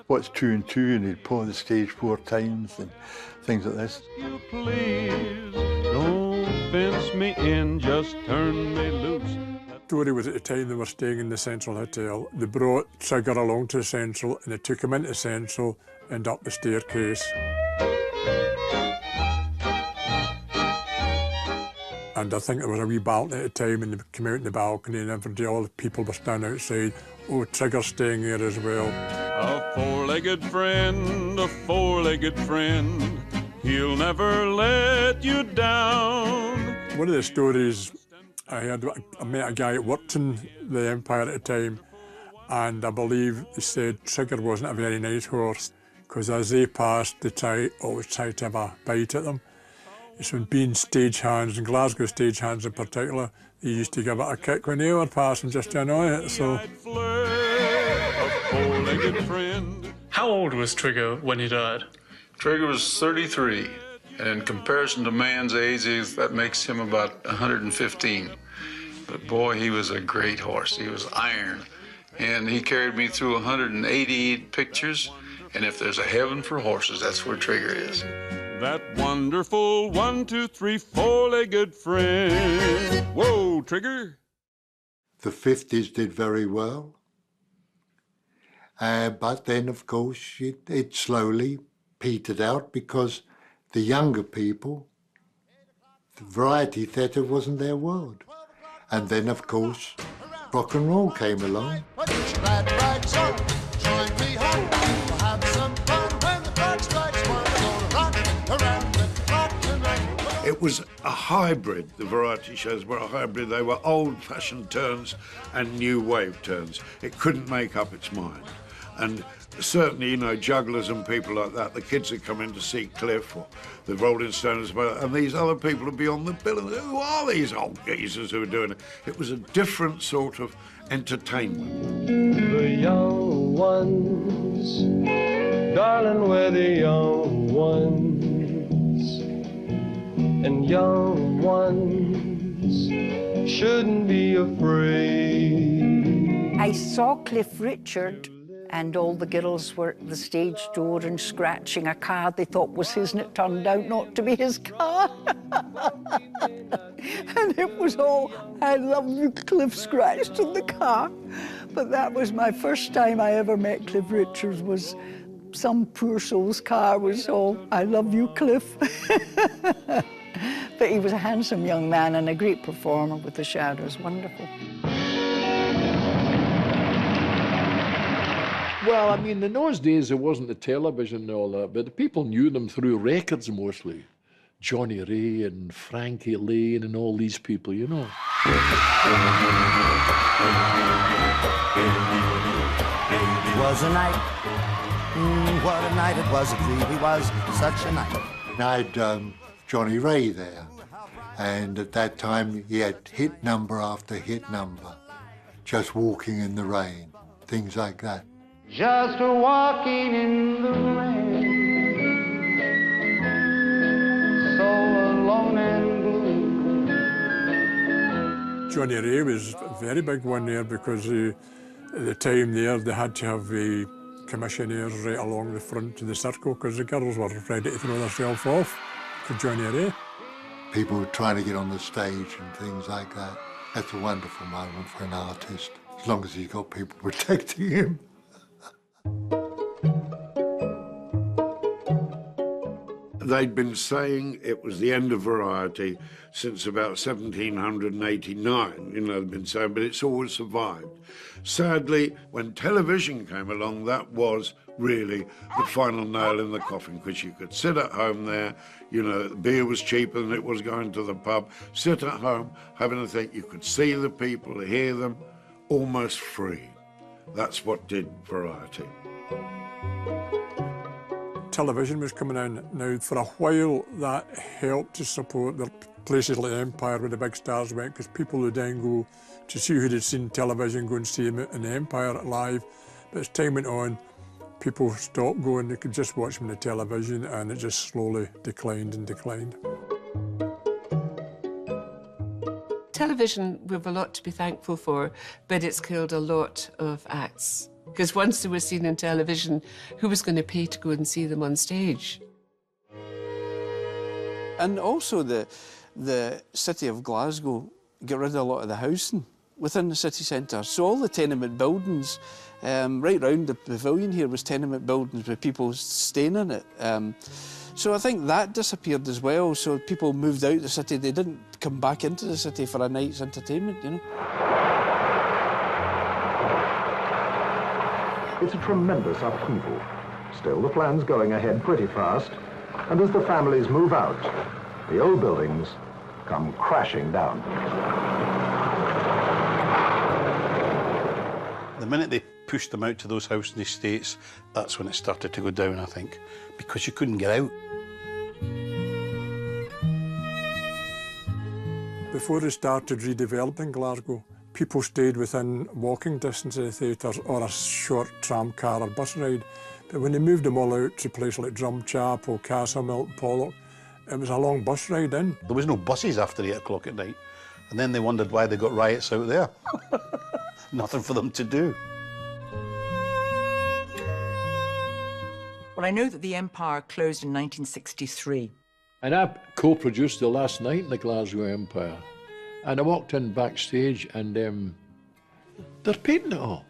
what's 2 and 2, and he'd pull on the stage 4 times and things like this. You please, don't fence me in, just turn me loose. Story was at the time they were staying in the Central Hotel. They brought Trigger along to the Central and they took him into Central and up the staircase. And I think there was a wee balcony at the time and they came out in the balcony and everybody, all the people were standing outside. Oh, Trigger's staying there as well. A four-legged friend, he'll never let you down. One of the stories I heard, I met a guy that worked in the Empire at the time, and I believe he said Trigger wasn't a very nice horse, because as they passed, they always tried to have a bite at them. So being stagehands, and Glasgow stagehands in particular, they used to give it a kick when they were passing just to annoy it, so. How old was Trigger when he died? Trigger was 33. And in comparison to man's age, that makes him about 115. But boy, he was a great horse. He was iron. And he carried me through 188 pictures. And if there's a heaven for horses, that's where Trigger is. That wonderful 1, 2, 3, four-legged friend. Whoa, Trigger. The 50s did very well. But then, of course, it slowly petered out because the younger people, the variety theatre wasn't their world. And then, of course, rock and roll came along. It was a hybrid. The variety shows were a hybrid. They were old-fashioned turns and new wave turns. It couldn't make up its mind. And certainly, you know, jugglers and people like that, the kids would come in to see Cliff or the Rolling Stones, and these other people would be on the bill, and who are these old geezers who are doing it? It was a different sort of entertainment. The young ones, darling, we're the young ones, and young ones shouldn't be afraid. I saw Cliff Richard, and all the girls were at the stage door and scratching a car they thought was his, and it turned out not to be his car. And it was all, I love you, Cliff, scratched in the car. But that was my first time I ever met Cliff Richards, was some poor soul's car was all, I love you, Cliff. But he was a handsome young man and a great performer with the Shadows, wonderful. Well, I mean, in those days, there wasn't the television and all that, but the people knew them through records mostly. Johnny Ray and Frankie Lane and all these people, you know. It was a night, what a night it was, it really was such a night. I had Johnny Ray there, and at that time he had hit number after hit number, Just Walking in the Rain, things like that. Just walking in the rain, so alone and blue. Johnny Ray was a very big one there because at the time there they had to have commissionaires right along the front of the circle because the girls were ready to throw themselves off for Johnny Ray. People were trying to get on the stage and things like that. That's a wonderful moment for an artist, as long as he's got people protecting him. They'd been saying it was the end of variety since about 1789, you know, they'd been saying, but it's always survived. Sadly, when television came along, that was really the final nail in the coffin, because you could sit at home there, you know, beer was cheaper than it was going to the pub, sit at home, having a think, you could see the people, hear them, almost free. That's what did variety. Television was coming in. Now, for a while, that helped to support the places like Empire where the big stars went, because people would then go to see who had seen television, go and see them in the Empire live. But as time went on, people stopped going. They could just watch them on the television, and it just slowly declined and declined. Television, we've a lot to be thankful for, but it's killed a lot of acts. Because once they were seen in television, who was going to pay to go and see them on stage? And also the city of Glasgow got rid of a lot of the housing within the city centre. So all the tenement buildings, right round the pavilion here was tenement buildings with people staying in it. So I think that disappeared as well. So people moved out of the city. They didn't come back into the city for a night's entertainment, you know. It's a tremendous upheaval. Still, the plan's going ahead pretty fast. And as the families move out, the old buildings come crashing down. The minute they pushed them out to those housing estates, that's when it started to go down, I think, because you couldn't get out. Before they started redeveloping Glasgow, people stayed within walking distance of the theatres or a short tram car or bus ride. But when they moved them all out to places like Drumchapel, Castlemilk, Pollock, it was a long bus ride in. There was no buses after 8 o'clock at night, and then they wondered why they got riots out there. Nothing for them to do. Well, I know that the Empire closed in 1963. And I co-produced the last night in the Glasgow Empire. And I walked in backstage and they're painting it all.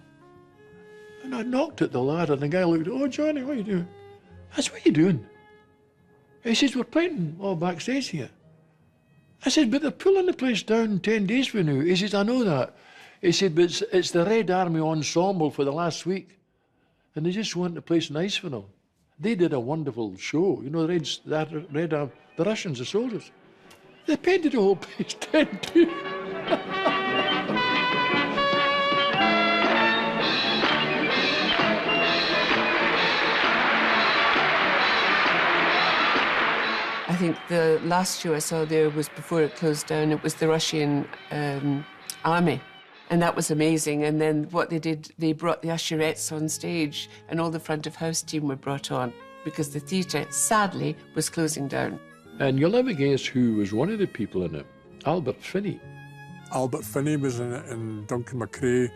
And I knocked at the lad and the guy looked, "Oh, Johnny, what are you doing?" I said, "What are you doing?" He says, "We're painting all backstage here." I said, "But they're pulling the place down 10 days from now." He says, "I know that." He said, "But it's the Red Army Ensemble for the last week. And they just want the place nice for them." They did a wonderful show. You know, the Russians, the soldiers. They painted the whole place 10-2. I think the last show I saw there was before it closed down. It was the Russian army, and that was amazing. And then what they did, they brought the usherettes on stage, and all the front of house team were brought on because the theatre, sadly, was closing down. And you'll never guess who was one of the people in it. Albert Finney. Albert Finney was in it, and Duncan McRae,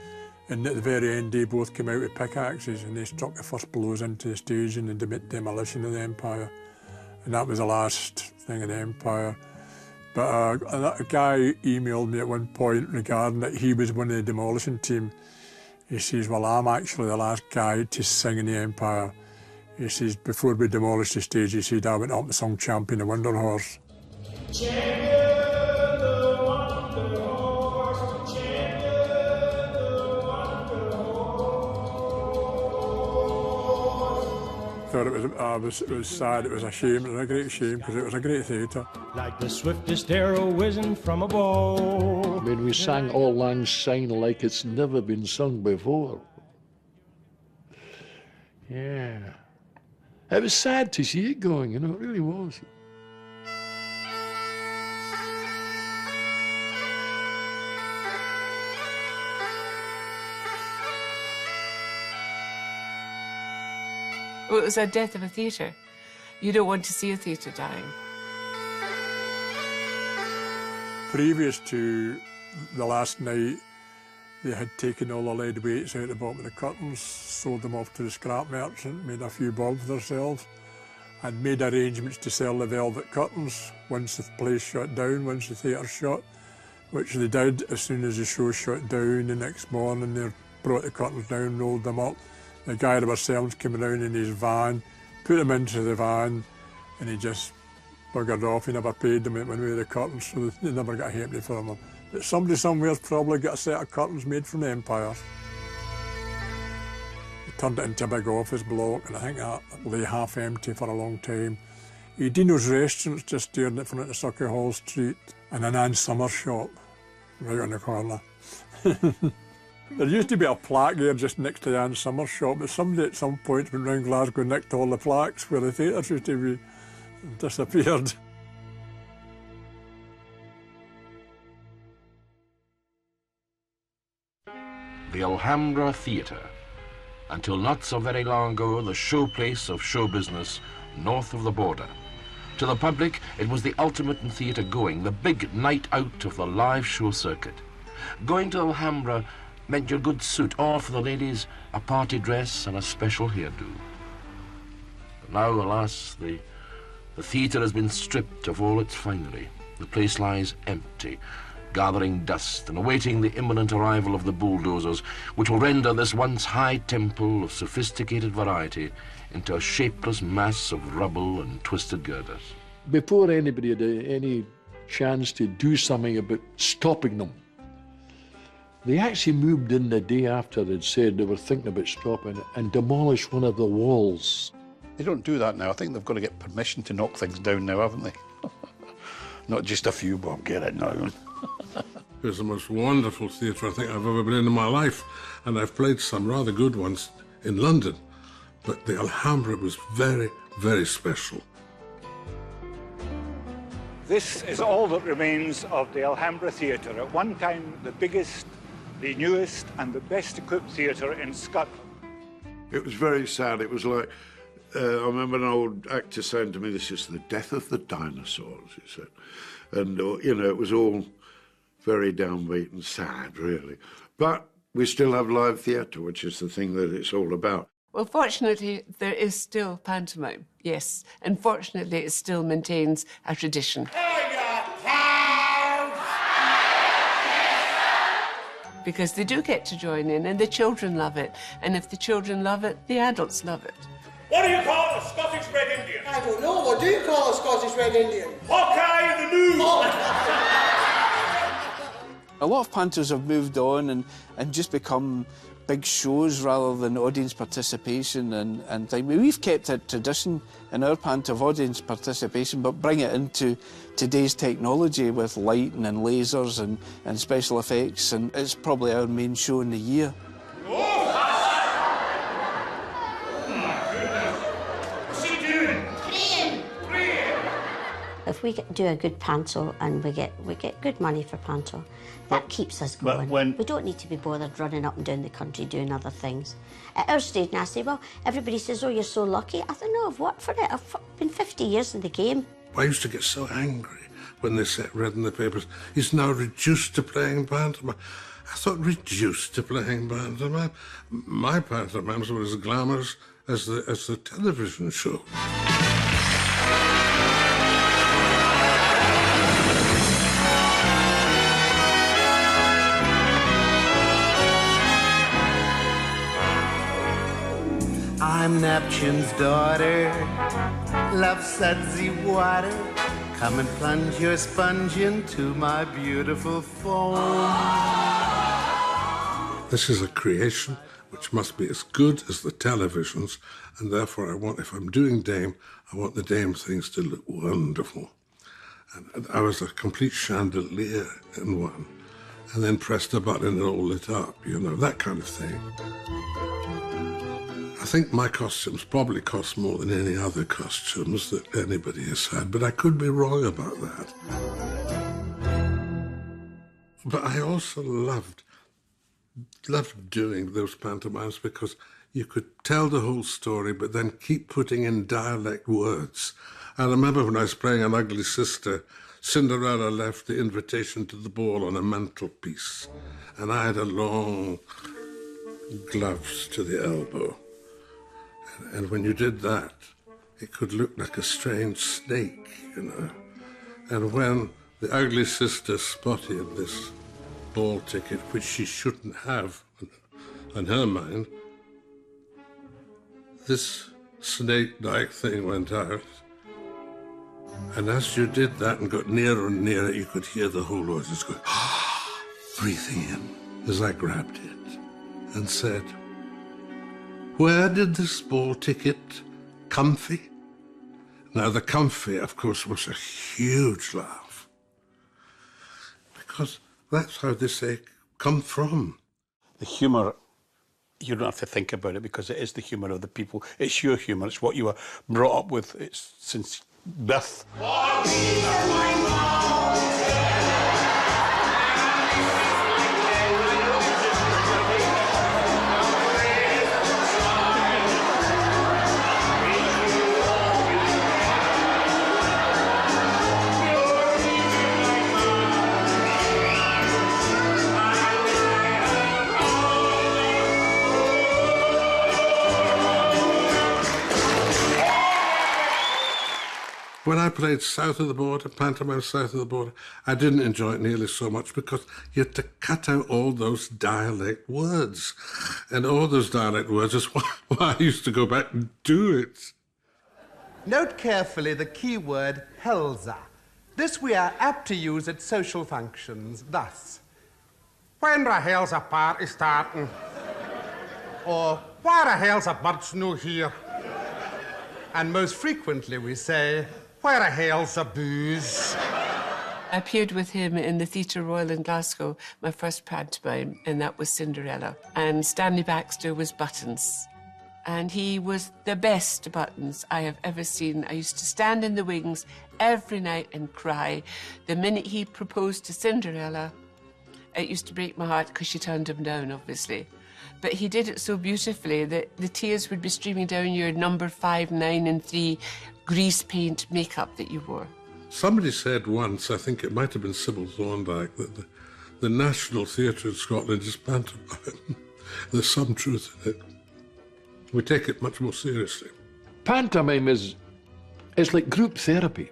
and at the very end they both came out with pickaxes and they struck the first blows into the stage in the demolition of the Empire. And that was the last thing of the Empire. But a guy emailed me at one point regarding that he was one of the demolition team. He says, well, I'm actually the last guy to sing in the Empire. He says, before we demolished the stage, he said, I went up and sung Champion the Wonder Horse. It was sad, it was a shame, it was a great shame, because it was a great theatre. Like the swiftest arrow whizzing from a bow. I mean, we sang Auld Lang Syne like it's never been sung before. Yeah. It was sad to see it going, you know, it really was. Well, it was a death of a theatre. You don't want to see a theatre dying. Previous to the last night, they had taken all the lead weights out the bottom of the curtains, sold them off to the scrap merchant, made a few bob for themselves, and made arrangements to sell the velvet curtains once the place shut down, once the theatre shut, which they did as soon as the show shut down. The next morning, they brought the curtains down, rolled them up. The guy that was selling came around in his van, put them into the van, and he just buggered off. He never paid them, it went away with the curtains, so they never got a halfpenny from them. But somebody somewhere's probably got a set of curtains made from the Empire. He turned it into a big office block, and I think that lay half empty for a long time. Dino's restaurant's just there in front of Sucky Hall Street, and an Ann Summer shop right on the corner. There used to be a plaque there just next to the Ann Summer shop, but somebody at some point went round Glasgow and nicked all the plaques where the theatre used to be, and disappeared. The Alhambra Theatre. Until not so very long ago, the showplace of show business north of the border. To the public, it was the ultimate in theatre going, the big night out of the live show circuit. Going to Alhambra meant your good suit, or for the ladies, a party dress and a special hairdo. But now, alas, the theatre has been stripped of all its finery. The place lies empty, gathering dust and awaiting the imminent arrival of the bulldozers, which will render this once high temple of sophisticated variety into a shapeless mass of rubble and twisted girders. Before anybody had any chance to do something about stopping them, they actually moved in the day after they'd said they were thinking about stopping it and demolished one of the walls. They don't do that now. I think they've got to get permission to knock things down now, haven't they? Not just a few, Bob, get it now. It's the most wonderful theatre I think I've ever been in my life, and I've played some rather good ones in London, but the Alhambra was very, very special. This is all that remains of the Alhambra Theatre, at one time the biggest, the newest and the best equipped theatre in Scotland. It was very sad. It was like, I remember an old actor saying to me, this is the death of the dinosaurs, he said. And, you know, it was all very downbeat and sad, really. But we still have live theatre, which is the thing that it's all about. Well, fortunately, there is still pantomime, yes. And fortunately, it still maintains a tradition. Because they do get to join in, and the children love it. And if the children love it, the adults love it. What do you call a Scottish Red Indian? I don't know. What do you call a Scottish Red Indian? Hawkeye in the news! A lot of pantos have moved on and just become big shows rather than audience participation and things. We've kept a tradition in our panto of audience participation, but bring it into today's technology with lighting and lasers and special effects, and it's probably our main show in the year. If we do a good panto and we get good money for panto, that keeps us going. We don't need to be bothered running up and down the country doing other things. At our stage, and I say, well, everybody says, oh, you're so lucky. I thought, no, I've worked for it. I've been 50 years in the game. I used to get so angry when they read in the papers, he's now reduced to playing pantomime. I thought, reduced to playing pantomime? My pantomimes were as glamorous as the television show. I'm Neptune's daughter, love sudsy water. Come and plunge your sponge into my beautiful foam. This is a creation which must be as good as the televisions, and therefore I want, if I'm doing Dame, I want the Dame things to look wonderful. And I was a complete chandelier in one, and then pressed a button and it all lit up, you know, that kind of thing. I think my costumes probably cost more than any other costumes that anybody has had, but I could be wrong about that. But I also loved doing those pantomimes because you could tell the whole story, but then keep putting in dialect words. I remember when I was playing An Ugly Sister, Cinderella left the invitation to the ball on a mantelpiece, and I had a long gloves to the elbow. And when you did that, it could look like a strange snake, you know. And when the ugly sister spotted this ball ticket, which she shouldn't have on her mind, this snake-like thing went out. And as you did that and got nearer and nearer, you could hear the whole audience going, breathing in, as I grabbed it and said, where did this ball ticket comfy? Now, the comfy, of course, was a huge laugh, because that's how they say come from. The humour, you don't have to think about it because it is the humour of the people. It's your humour. It's what you were brought up with. It's since birth. When I played South of the Border, pantomime South of the Border, I didn't enjoy it nearly so much because you had to cut out all those dialect words. And all those dialect words is why I used to go back and do it. Note carefully the key word Helza. This we are apt to use at social functions, thus. When the hell's a party starting? Or why the hell's a birds no here? And most frequently we say, where the hell's a booze? I appeared with him in the Theatre Royal in Glasgow, my first pantomime, and that was Cinderella. And Stanley Baxter was Buttons. And he was the best Buttons I have ever seen. I used to stand in the wings every night and cry. The minute he proposed to Cinderella, it used to break my heart because she turned him down, obviously. But he did it so beautifully that the tears would be streaming down your number 5, 9 and 3 grease paint makeup that you wore. Somebody said once, I think it might have been Sybil Thorndike, that the National Theatre in Scotland is pantomime. There's some truth in it. We take it much more seriously. Pantomime is like group therapy.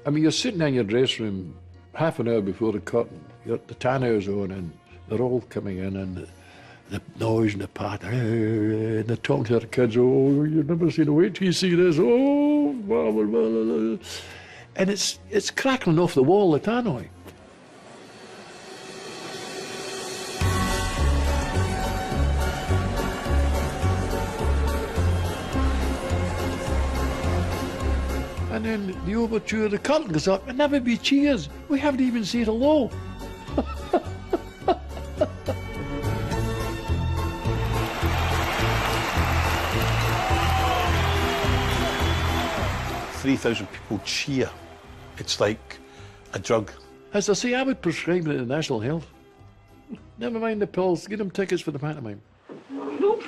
I mean, you're sitting in your dressing room half an hour before the curtain, the tanner's on and they're all coming in and the noise and the pat, and they're talking to their kids, oh, you've never seen a wait till you see this, oh, blah, blah, blah, blah. And it's crackling off the wall, the tannoy. And then the overture, the curtain goes up, and never be cheers. We haven't even said hello. 3,000 people cheer. It's like a drug. As I say, I would prescribe it in National Health. Never mind the pills, get them tickets for the pantomime. Oops.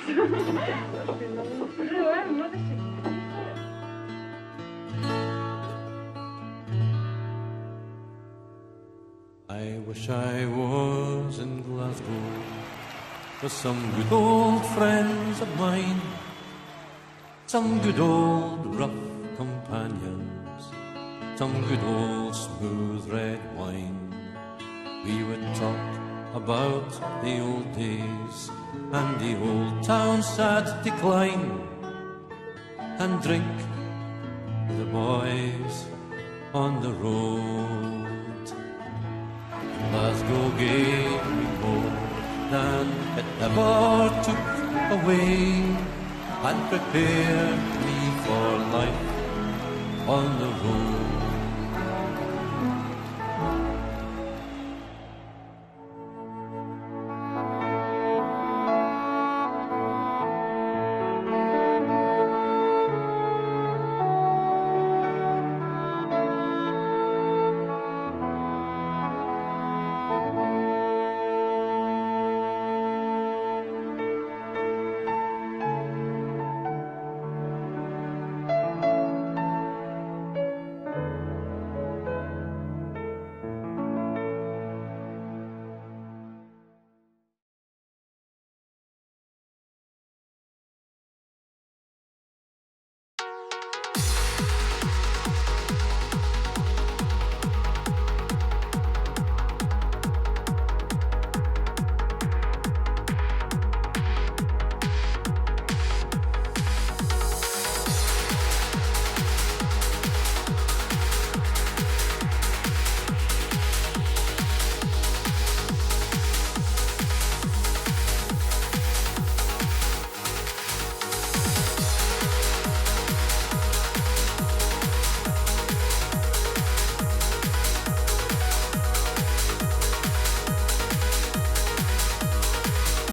I wish I was in Glasgow with some good old friends of mine, some good old rough companions, some good old smooth red wine. We would talk about the old days and the old town sad decline, and drink with the boys on the road. Glasgow gave me more than it ever took away, and prepared me for life on the road.